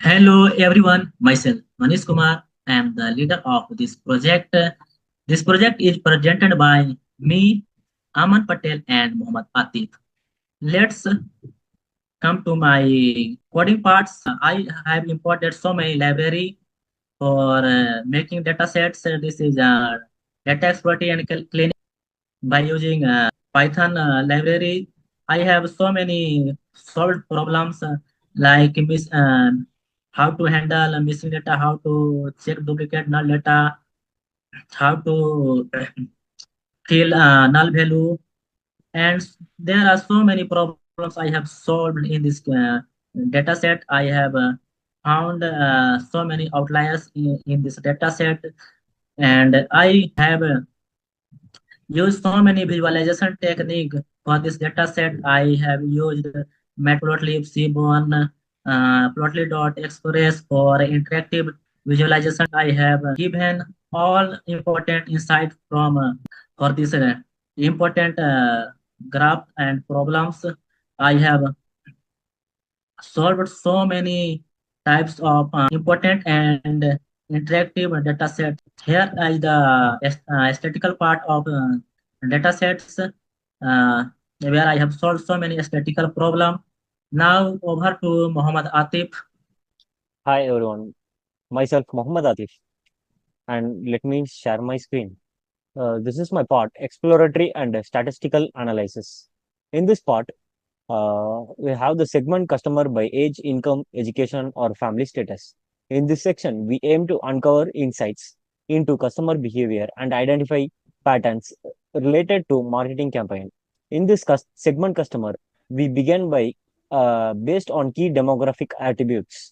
Hello everyone, myself Manish Kumar. I am the leader of this project. This project is presented by me, Aman Patel and Mohammad Atif. Let's come to my coding parts. I have imported so many library for making data sets. This is data expertise and cleaning by using Python library. I have so many solved problems like how to handle missing data, how to check duplicate null data, how to fill null value, and there are so many problems I have solved in this data set. I have found so many outliers in this data set, and I have used so many visualization technique for this data set. I have used matplotlib, seaborn, plotly.express for interactive visualization. I have given all important insight from for this important graph and problems. I have solved so many types of important and interactive data sets. Here is the statistical part of data sets where I have solved so many statistical problem. Now over to Muhammad Atif. Hi everyone, myself Mohammad Atif, and let me share my screen. This is my part, exploratory and statistical analysis. In this part, we have the segment customer by age, income, education, or family status. In this section, we aim to uncover insights into customer behavior and identify patterns related to marketing campaign. In this segment customer, we begin by based on key demographic attributes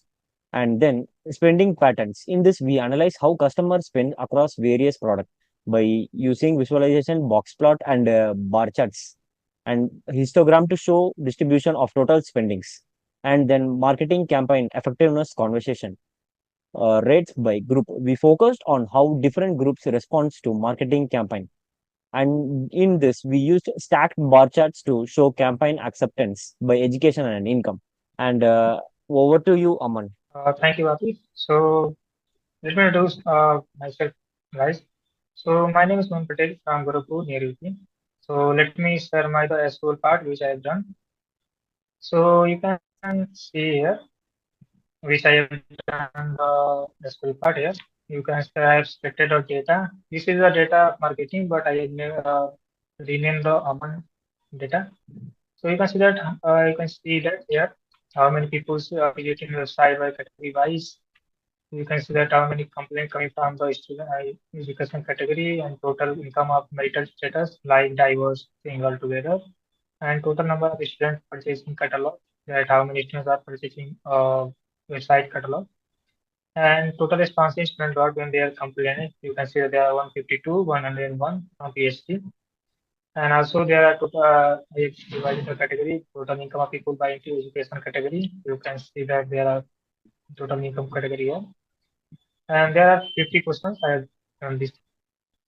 and then spending patterns. In this, we analyze how customers spend across various products by using visualization, box plot, and bar charts and histogram to show distribution of total spendings, and then marketing campaign effectiveness conversation rates by group. We focused on how different groups respond to marketing campaign, and in this we used stacked bar charts to show campaign acceptance by education and income. And over to you, Aman. Thank you, Atif. So let me introduce myself, guys. So my name is Mohan Patel from Gorakhpur, near UP. So let me share my the SQL part which I have done. So you can see here which I have done the SQL part here. You can say I have selected the data. This is the data marketing, but I have renamed the Aman data. So you can see that here how many people are creating website by category wise. You can see that how many complaints coming from the student education category and total income of marital status like divorce single together and total number of students purchasing catalog, that how many students are purchasing website catalog, and total responsive student dot when they are complaining. You can see that there are 152, 101 from PhD. And also there are total, I divided the category, total income of people by into education category. You can see that there are total income category here. And there are 50 questions I have done this.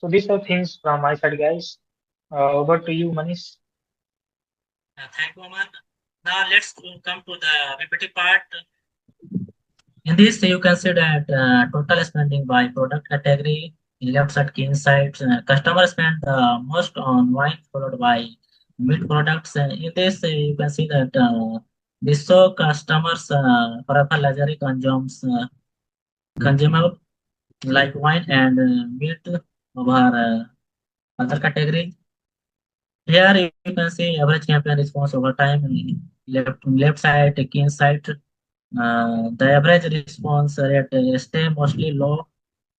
So these are things from my side, guys. Over to you, Manish. Thank you, Muhammad. Now let's come to the repetitive part. In this, you can see that total spending by product category. In left side, key insights. Customer spend the most on wine, followed by meat products. In this, you can see that this show customers prefer luxury consumable like wine and meat over other category. Here you can see average campaign response over time. Left side, key insight. The average response rate stay mostly low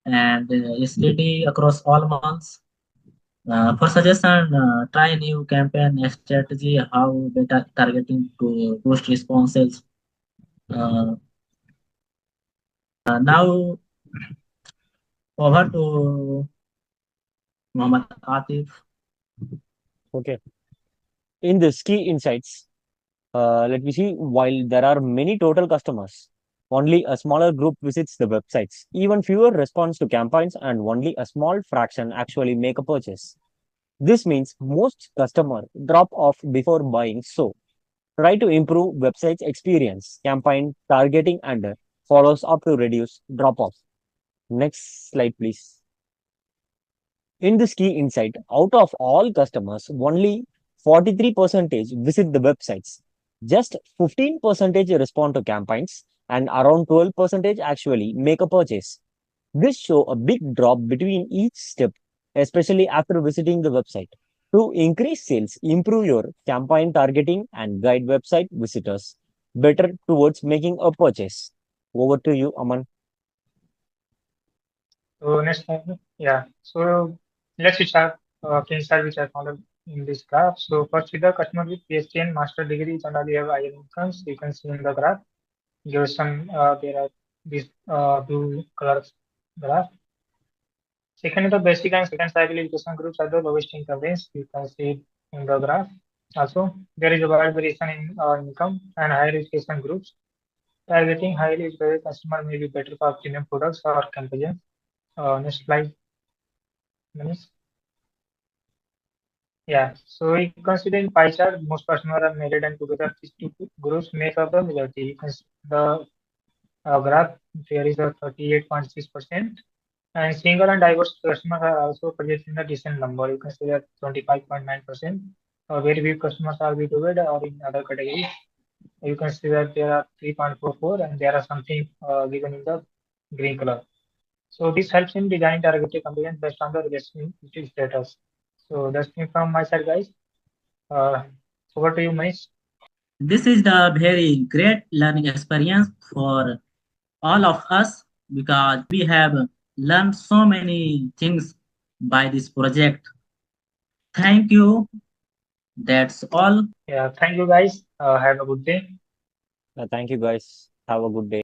and steady across all months. For suggestion, try new campaign strategy, how better targeting to boost responses. Uh, now over to Muhammad Atif. Okay. In this key insights, let me see. While there are many total customers, only a smaller group visits the websites. Even fewer respond to campaigns, and only a small fraction actually make a purchase. This means most customers drop off before buying. So try to improve website's experience, campaign targeting, and follows up to reduce drop off. Next slide, please. In this key insight, out of all customers, only 43% visit the websites. Just 15% respond to campaigns and around 12% actually make a purchase. This show a big drop between each step, especially after visiting the website. To increase sales, improve your campaign targeting and guide website visitors better towards making a purchase. Over to you, Aman. So next slide. Yeah. So let's start key insight which I found in this graph. So first with the customer with PhD and master degree generally have higher incomes. You can see in the graph. Give some there are these blue colors graph. Second, the basic and second cycle education groups are the lowest income range. You can see in the graph. Also, there is a wide variation in income and higher education groups. Targeting highly educated customer may be better for premium products or campaigns. Next slide, Manish. Yeah, so you consider in pie chart, most customers are married and together these two groups make up the majority. You can see the graph, there is a 38.6%. And single and diverse customers are also projected in a decent number. You can see that 25.9%. Very few customers are widowed or in other categories. You can see that there are 3.44 and there are something given in the green color. So this helps in designing targeted campaigns based on the relationship status. So that's it from my side, guys. Uh, Over to you, Manish. This is the very great learning experience for all of us because we have learned so many things by this project. Thank you. That's all. Yeah, thank you, guys. Have a good day. Thank you, guys. Have a good day.